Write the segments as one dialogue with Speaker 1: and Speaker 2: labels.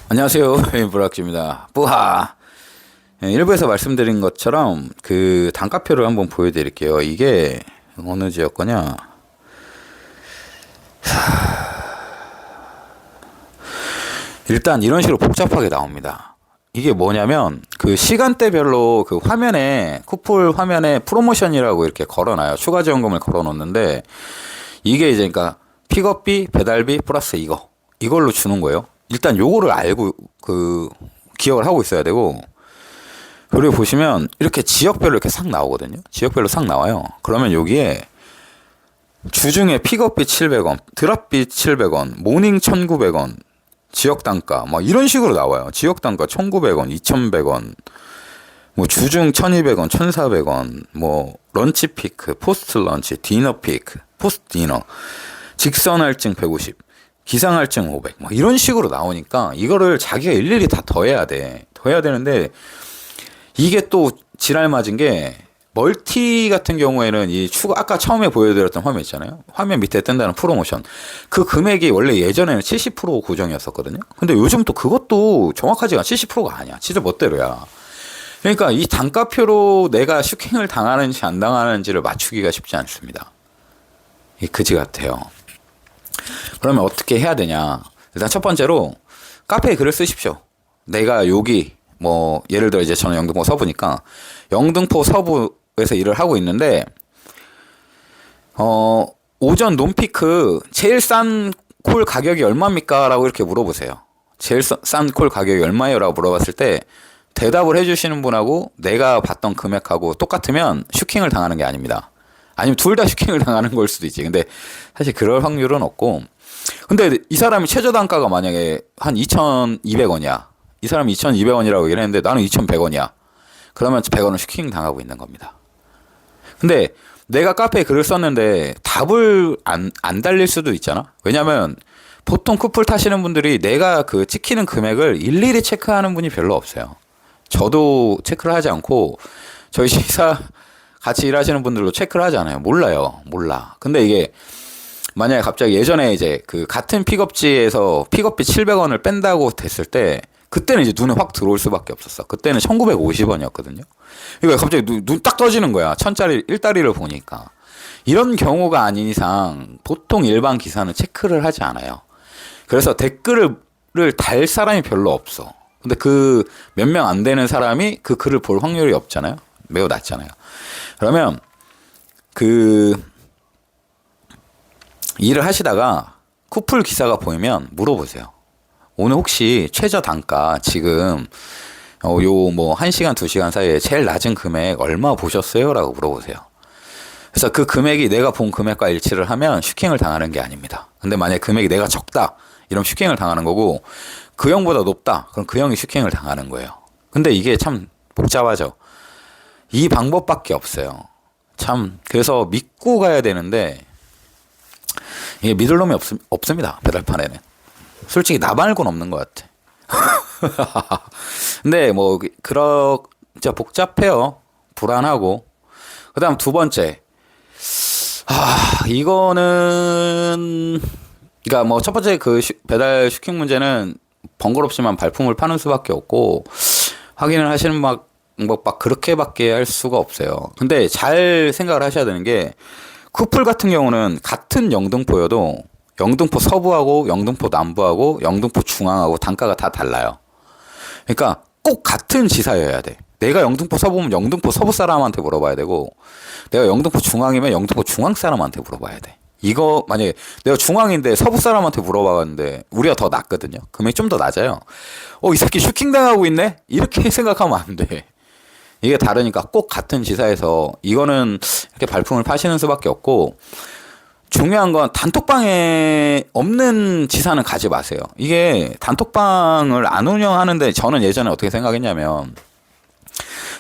Speaker 1: 안녕하세요. 불학주입니다. 뿌하. 일부에서 말씀드린 것처럼 그 단가표를 한번 보여드릴게요. 이게 어느 지역 거냐? 일단 이런 식으로 복잡하게 나옵니다. 이게 뭐냐면 그 시간대별로 그 화면에 쿠플 화면에 프로모션이라고 이렇게 걸어놔요. 추가 지원금을 걸어놓는데 이게 이제 그러니까 픽업비, 배달비 플러스 이걸로 주는 거예요. 일단 요거를 알고 기억을 하고 있어야 되고, 그리고 보시면 이렇게 지역별로 이렇게 싹 나오거든요. 지역별로 싹 나와요. 그러면 여기에 주중에 픽업비 700원, 드랍비 700원, 모닝 1,900원, 지역 단가 막 이런 식으로 나와요. 지역 단가 1,900원, 2,100원, 뭐 주중 1,200원, 1,400원, 뭐 런치 피크, 포스트 런치, 디너 피크, 포스트 디너, 직선 할증 150, 기상 할증 500, 뭐 이런 식으로 나오니까 이거를 자기가 일일이 다 더해야 돼. 더해야 되는데 이게 또 지랄 맞은 게 멀티 같은 경우에는 이 추가 아까 처음에 보여드렸던 화면 있잖아요. 화면 밑에 뜬다는 프로모션. 그 금액이 원래 예전에는 70% 고정이었었거든요. 근데 요즘 또 그것도 정확하지가 70%가 아니야. 진짜 멋대로야. 그러니까 이 단가표로 내가 슈킹을 당하는지 안 당하는지를 맞추기가 쉽지 않습니다. 이 그지 같아요. 그러면 어떻게 해야 되냐? 일단 첫 번째로 카페에 글을 쓰십시오. 내가 여기 뭐 예를 들어 이제 저는 영등포 서부니까 영등포 서부에서 일을 하고 있는데 오전 논피크 제일 싼 콜 가격이 얼마입니까? 라고 이렇게 물어보세요. 제일 싼 콜 가격이 얼마예요? 라고 물어봤을 때 대답을 해주시는 분하고 내가 받던 금액하고 똑같으면 슈킹을 당하는 게 아닙니다. 아니면 둘 다 슈킹을 당하는 걸 수도 있지. 근데 사실 그럴 확률은 없고. 근데 이 사람이 최저 단가가 만약에 한 2,200원이야. 이 사람이 2,200원이라고 얘기를 했는데 나는 2,100원이야. 그러면 100원은 슈킹 당하고 있는 겁니다. 근데 내가 카페에 글을 썼는데 답을 안 달릴 수도 있잖아. 왜냐면 보통 쿠플 타시는 분들이 내가 그 찍히는 금액을 일일이 체크하는 분이 별로 없어요. 저도 체크를 하지 않고 저희 시사 같이 일하시는 분들도 체크를 하잖아요. 몰라요. 몰라. 근데 이게 만약에 갑자기 예전에 이제 그 같은 픽업지에서 픽업비 700원을 뺀다고 됐을 때 그때는 이제 눈에 확 들어올 수밖에 없었어. 그때는 1,950원이었거든요. 그러니까 갑자기 눈 딱 떠지는 거야. 1,000짜리 1다리를 보니까. 이런 경우가 아닌 이상 보통 일반 기사는 체크를 하지 않아요. 그래서 댓글을 달 사람이 별로 없어. 근데 그 몇 명 안 되는 사람이 그 글을 볼 확률이 없잖아요. 매우 낮잖아요. 그러면 그 일을 하시다가 쿠플 기사가 보이면 물어보세요. 오늘 혹시 최저 단가 지금 요 뭐 1시간 2시간 사이에 제일 낮은 금액 얼마 보셨어요? 라고 물어보세요. 그래서 그 금액이 내가 본 금액과 일치를 하면 슈킹을 당하는 게 아닙니다. 근데 만약에 금액이 내가 적다 이러면 슈킹을 당하는 거고 그 형보다 높다 그럼 그 형이 슈킹을 당하는 거예요. 근데 이게 참 복잡하죠. 이 방법밖에 없어요. 참 그래서 믿고 가야 되는데 이게 믿을 놈이 없습니다. 배달판에는. 솔직히 나 말고는 없는 것 같아. 근데 뭐 진짜 복잡해요. 불안하고. 그다음 두 번째. 이거는 그러니까 뭐 첫 번째 그 배달 슈킹 문제는 번거롭지만 발품을 파는 수밖에 없고 확인을 하시는 방법 막 그렇게밖에 할 수가 없어요. 근데 잘 생각을 하셔야 되는 게 쿠플 같은 경우는 같은 영등포여도 영등포 서부하고 영등포 남부하고 영등포 중앙하고 단가가 다 달라요. 그러니까 꼭 같은 지사여야 돼. 내가 영등포 서부면 영등포 서부 사람한테 물어봐야 되고 내가 영등포 중앙이면 영등포 중앙 사람한테 물어봐야 돼. 이거 만약에 내가 중앙인데 서부 사람한테 물어봤는데 우리가 더 낫거든요. 금액이 좀 더 낮아요. 이 새끼 슈킹 당하고 있네? 이렇게 생각하면 안 돼. 이게 다르니까 꼭 같은 지사에서 이거는 이렇게 발품을 파시는 수밖에 없고 중요한 건 단톡방에 없는 지사는 가지 마세요. 이게 단톡방을 안 운영하는데 저는 예전에 어떻게 생각했냐면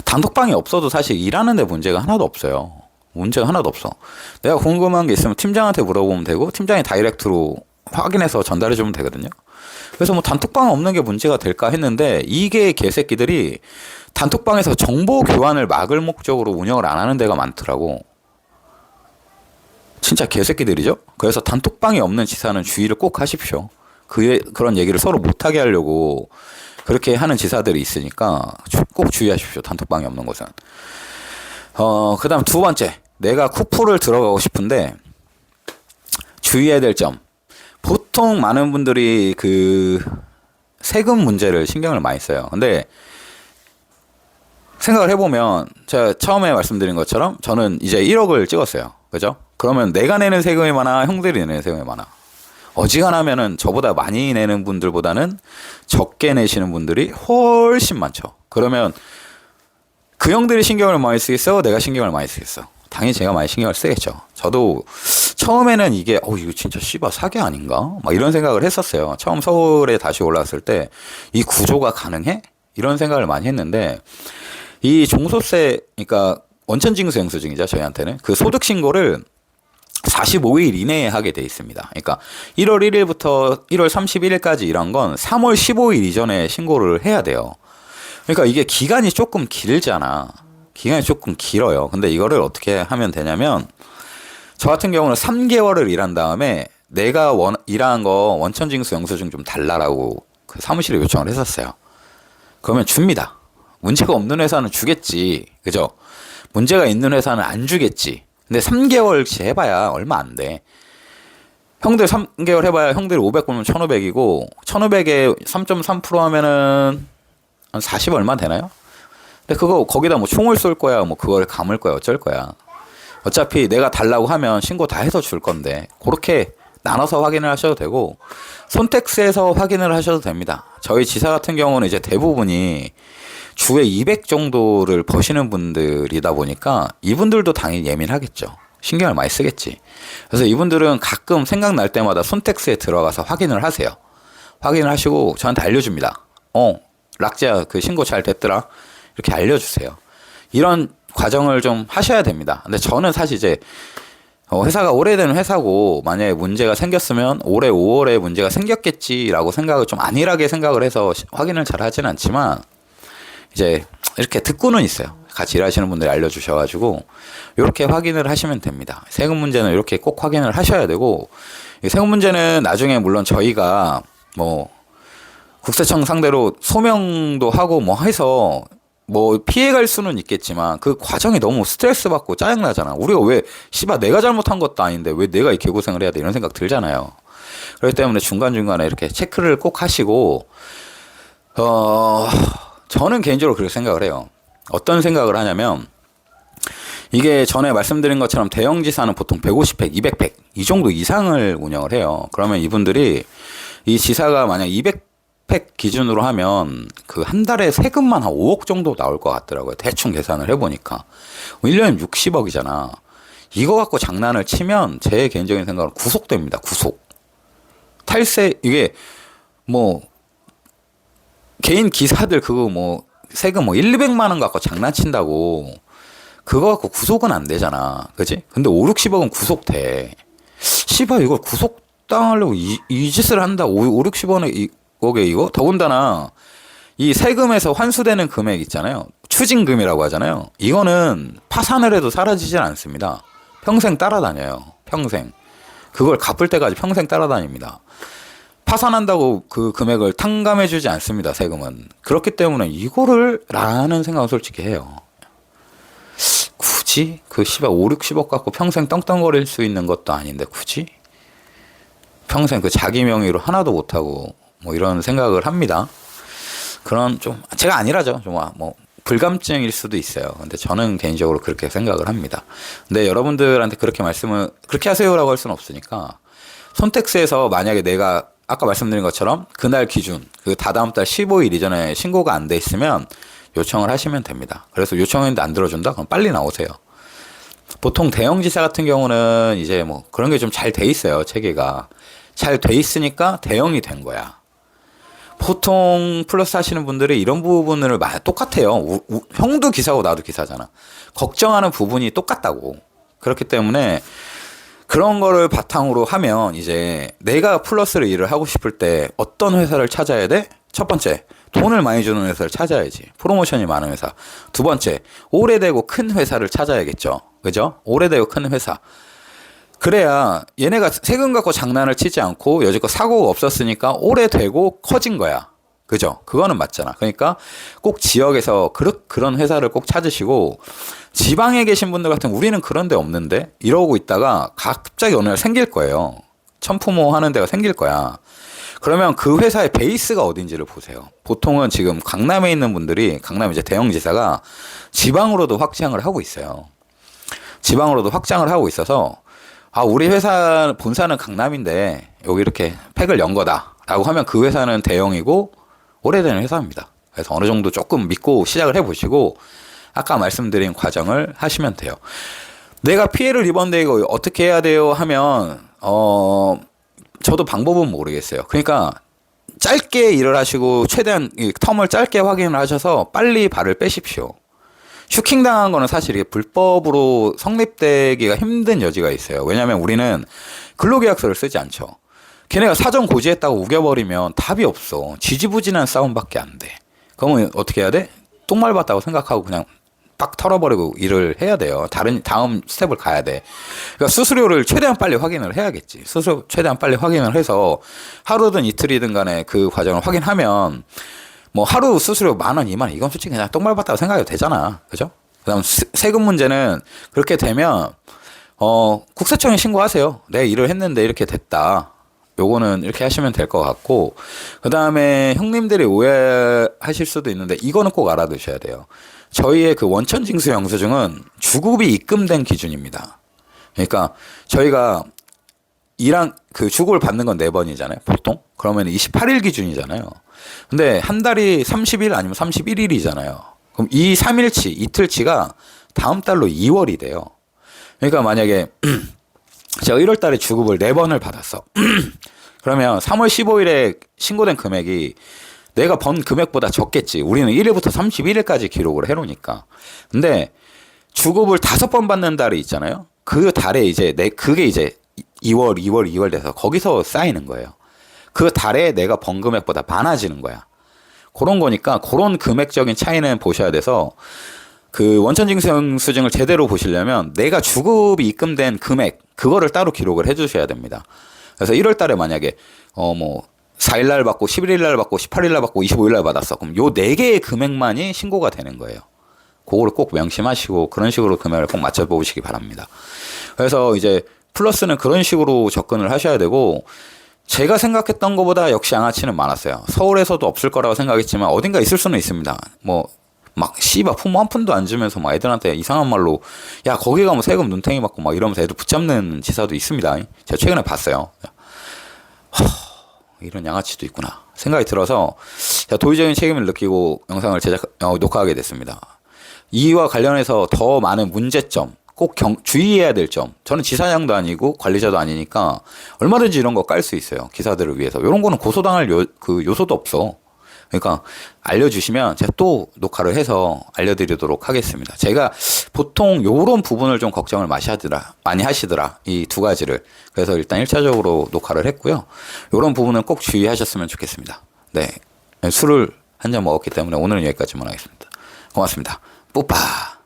Speaker 1: 단톡방이 없어도 사실 일하는데 문제가 하나도 없어요. 문제가 하나도 없어. 내가 궁금한 게 있으면 팀장한테 물어보면 되고 팀장이 다이렉트로 확인해서 전달해주면 되거든요. 그래서 뭐 단톡방 없는 게 문제가 될까 했는데 이게 개새끼들이 단톡방에서 정보 교환을 막을 목적으로 운영을 안 하는 데가 많더라고. 진짜 개새끼들이죠. 그래서 단톡방이 없는 지사는 주의를 꼭 하십시오. 그런 얘기를 서로 못하게 하려고 그렇게 하는 지사들이 있으니까 꼭 주의하십시오. 단톡방이 없는 곳은. 그 다음 두 번째. 내가 쿠풀을 들어가고 싶은데 주의해야 될 점. 보통 많은 분들이 그 세금 문제를 신경을 많이 써요. 근데 생각을 해보면 제가 처음에 말씀드린 것처럼 저는 이제 1억을 찍었어요. 그죠? 그러면 내가 내는 세금이 많아, 형들이 내는 세금이 많아. 어지간하면은 저보다 많이 내는 분들보다는 적게 내시는 분들이 훨씬 많죠. 그러면 그 형들이 신경을 많이 쓰겠어? 내가 신경을 많이 쓰겠어? 당연히 제가 많이 신경을 쓰겠죠. 저도 처음에는 이게 이거 진짜 씨발 사기 아닌가? 막 이런 생각을 했었어요. 처음 서울에 다시 올라왔을 때 이 구조가 가능해? 이런 생각을 많이 했는데 이 종소세, 그러니까 원천징수 영수증이죠. 저희한테는 그 소득 신고를 45일 이내에 하게 돼 있습니다. 그러니까 1월 1일부터 1월 31일까지 이런 건 3월 15일 이전에 신고를 해야 돼요. 그러니까 이게 기간이 조금 길잖아. 기간이 조금 길어요. 근데 이거를 어떻게 하면 되냐면 저 같은 경우는 3개월을 일한 다음에 내가 일한 거 원천징수 영수증 좀 달라라고 그 사무실에 요청을 했었어요. 그러면 줍니다. 문제가 없는 회사는 주겠지. 그죠? 문제가 있는 회사는 안 주겠지. 근데 3개월치 해봐야 얼마 안 돼. 형들 3개월 해봐야 형들이 500 벌면 1,500이고 1,500에 3.3% 하면은 한 40 얼마 되나요? 근데 그거 거기다 뭐 총을 쏠 거야, 뭐 그걸 감을 거야, 어쩔 거야. 어차피 내가 달라고 하면 신고 다 해서 줄 건데 그렇게 나눠서 확인을 하셔도 되고 손택스에서 확인을 하셔도 됩니다. 저희 지사 같은 경우는 이제 대부분이 주에 200 정도를 버시는 분들이다 보니까 이분들도 당연히 예민하겠죠. 신경을 많이 쓰겠지. 그래서 이분들은 가끔 생각날 때마다 손택스에 들어가서 확인을 하세요. 확인을 하시고 저한테 알려줍니다. 락지야 그 신고 잘 됐더라. 이렇게 알려주세요. 이런 과정을 좀 하셔야 됩니다. 근데 저는 사실 이제 회사가 오래된 회사고 만약에 문제가 생겼으면 올해 5월에 문제가 생겼겠지라고 생각을 좀 안일하게 생각을 해서 확인을 잘 하지는 않지만 이제 이렇게 듣고는 있어요. 같이 일하시는 분들이 알려주셔가지고 이렇게 확인을 하시면 됩니다. 세금 문제는 이렇게 꼭 확인을 하셔야 되고 세금 문제는 나중에 물론 저희가 뭐 국세청 상대로 소명도 하고 뭐 해서 뭐 피해갈 수는 있겠지만 그 과정이 너무 스트레스 받고 짜증나잖아. 우리가 왜 씨발 내가 잘못한 것도 아닌데 왜 내가 이 개고생을 해야 돼 이런 생각 들잖아요. 그렇기 때문에 중간중간에 이렇게 체크를 꼭 하시고 저는 개인적으로 그렇게 생각을 해요. 어떤 생각을 하냐면 이게 전에 말씀드린 것처럼 대형지사는 보통 150 팩, 200 팩 이 정도 이상을 운영을 해요. 그러면 이분들이 이 지사가 만약 200 팩 기준으로 하면 그 한 달에 세금만 한 5억 정도 나올 것 같더라고요. 대충 계산을 해보니까 1년에 60억이잖아. 이거 갖고 장난을 치면 제 개인적인 생각은 구속됩니다. 구속. 탈세 이게 뭐 개인 기사들 그거 뭐 세금 뭐 1, 200만 원 갖고 장난친다고 그거 갖고 구속은 안 되잖아. 그지? 근데 5, 60억은 구속돼. 씨발 이걸 구속당하려고 이 짓을 한다. 5, 60원에 이거게 이거? 더군다나 이 세금에서 환수되는 금액 있잖아요. 추징금이라고 하잖아요. 이거는 파산을 해도 사라지질 않습니다. 평생 따라다녀요. 평생. 그걸 갚을 때까지 평생 따라다닙니다. 파산한다고 그 금액을 탕감해주지 않습니다. 세금은. 그렇기 때문에 이거를 라는 생각은 솔직히 해요. 굳이 그 5, 60억 갖고 평생 떵떵거릴 수 있는 것도 아닌데 굳이 평생 그 자기 명의로 하나도 못하고 뭐 이런 생각을 합니다. 그런 좀 제가 아니라죠. 좀 뭐 불감증일 수도 있어요. 근데 저는 개인적으로 그렇게 생각을 합니다. 근데 여러분들한테 그렇게 그렇게 하세요라고 할 수는 없으니까 손택스에서 만약에 내가 아까 말씀드린 것처럼 그날 기준 그 다다음 달 15일 이전에 신고가 안 돼 있으면 요청을 하시면 됩니다. 그래서 요청했는데 안 들어준다? 그럼 빨리 나오세요. 보통 대형지사 같은 경우는 이제 뭐 그런 게 좀 잘 돼 있어요. 체계가. 잘 돼 있으니까 대형이 된 거야. 보통 플러스 하시는 분들이 이런 부분을 똑같아요. 형도 기사고 나도 기사잖아. 걱정하는 부분이 똑같다고. 그렇기 때문에 그런 거를 바탕으로 하면 이제 내가 플러스를 일을 하고 싶을 때 어떤 회사를 찾아야 돼? 첫 번째, 돈을 많이 주는 회사를 찾아야지. 프로모션이 많은 회사. 두 번째, 오래되고 큰 회사를 찾아야겠죠. 그죠? 오래되고 큰 회사. 그래야 얘네가 세금 갖고 장난을 치지 않고 여지껏 사고가 없었으니까 오래되고 커진 거야. 그죠? 그거는 맞잖아. 그러니까 꼭 지역에서 그런 회사를 꼭 찾으시고, 지방에 계신 분들 같은 우리는 그런 데 없는데 이러고 있다가 갑자기 어느 날 생길 거예요. 천푸모 하는 데가 생길 거야. 그러면 그 회사의 베이스가 어딘지를 보세요. 보통은 지금 강남에 있는 분들이, 강남 이제 대형지사가 지방으로도 확장을 하고 있어요. 지방으로도 확장을 하고 있어서, 아, 우리 회사 본사는 강남인데 여기 이렇게 팩을 연 거다라고 하면 그 회사는 대형이고 오래된 회사입니다. 그래서 어느 정도 조금 믿고 시작을 해보시고 아까 말씀드린 과정을 하시면 돼요. 내가 피해를 입었는데 이거 어떻게 해야 돼요 하면 저도 방법은 모르겠어요. 그러니까 짧게 일을 하시고 최대한 이 텀을 짧게 확인을 하셔서 빨리 발을 빼십시오. 슈킹 당한 거는 사실 이게 불법으로 성립되기가 힘든 여지가 있어요. 왜냐하면 우리는 근로계약서를 쓰지 않죠. 걔네가 사전 고지했다고 우겨버리면 답이 없어. 지지부진한 싸움밖에 안 돼. 그러면 어떻게 해야 돼? 똥말 봤다고 생각하고 그냥 빡 털어버리고 일을 해야 돼요. 다음 스텝을 가야 돼. 그러니까 수수료를 최대한 빨리 확인을 해야겠지. 수수료 최대한 빨리 확인을 해서 하루든 이틀이든 간에 그 과정을 확인하면 뭐 하루 수수료 10,000원, 20,000원 이건 솔직히 그냥 똥말 봤다고 생각해도 되잖아. 그죠? 그다음 세금 문제는 그렇게 되면 국세청에 신고하세요. 내 일을 했는데 이렇게 됐다. 요거는 이렇게 하시면 될 것 같고, 그 다음에 형님들이 오해하실 수도 있는데 이거는 꼭 알아두셔야 돼요. 저희의 그 원천징수 영수증은 주급이 입금된 기준입니다. 그러니까 저희가 그 주급을 받는 건 4번이잖아요, 보통. 그러면 28일 기준이잖아요. 근데 한 달이 30일 아니면 31일이잖아요. 그럼 이 3일치, 이틀치가 다음 달로 2월이 돼요. 그러니까 만약에 제가 1월 달에 주급을 4번을 받았어. 그러면 3월 15일에 신고된 금액이 내가 번 금액보다 적겠지. 우리는 1일부터 31일까지 기록을 해놓으니까. 근데 주급을 5번 받는 달이 있잖아요. 그 달에 이제 그게 이제 2월 돼서 거기서 쌓이는 거예요. 그 달에 내가 번 금액보다 많아지는 거야. 그런 거니까 그런 금액적인 차이는 보셔야 돼서, 그 원천징수 영수증을 제대로 보시려면 내가 주급이 입금된 금액 그거를 따로 기록을 해주셔야 됩니다. 그래서 1월 달에 만약에 4일 날 받고 11일 날 받고 18일 날 받고 25일 날 받았어. 그럼 요 4개의 금액만이 신고가 되는 거예요. 그거를 꼭 명심하시고 그런 식으로 금액을 꼭 맞춰 보시기 바랍니다. 그래서 이제 플러스는 그런 식으로 접근을 하셔야 되고, 제가 생각했던 것보다 역시 양아치는 많았어요. 서울에서도 없을 거라고 생각했지만 어딘가 있을 수는 있습니다. 막 씨발 부모 한 푼도 안 주면서 막 애들한테 이상한 말로 야 거기 가면 세금 눈탱이 맞고 막 이러면서 애들 붙잡는 지사도 있습니다. 제가 최근에 봤어요. 이런 양아치도 있구나 생각이 들어서 제가 도의적인 책임을 느끼고 영상을 녹화하게 됐습니다. 이와 관련해서 더 많은 문제점, 꼭 주의해야 될 점, 저는 지사장도 아니고 관리자도 아니니까 얼마든지 이런 거 깔 수 있어요. 기사들을 위해서. 이런 거는 고소당할 요소도 없어. 그러니까 알려주시면 제가 또 녹화를 해서 알려드리도록 하겠습니다. 제가 보통 요런 부분을 좀 걱정을 많이 하시더라. 이 2가지를. 그래서 일단 1차적으로 녹화를 했고요. 요런 부분은 꼭 주의하셨으면 좋겠습니다. 네. 술을 한 잔 먹었기 때문에 오늘은 여기까지만 하겠습니다. 고맙습니다. 뿌빠.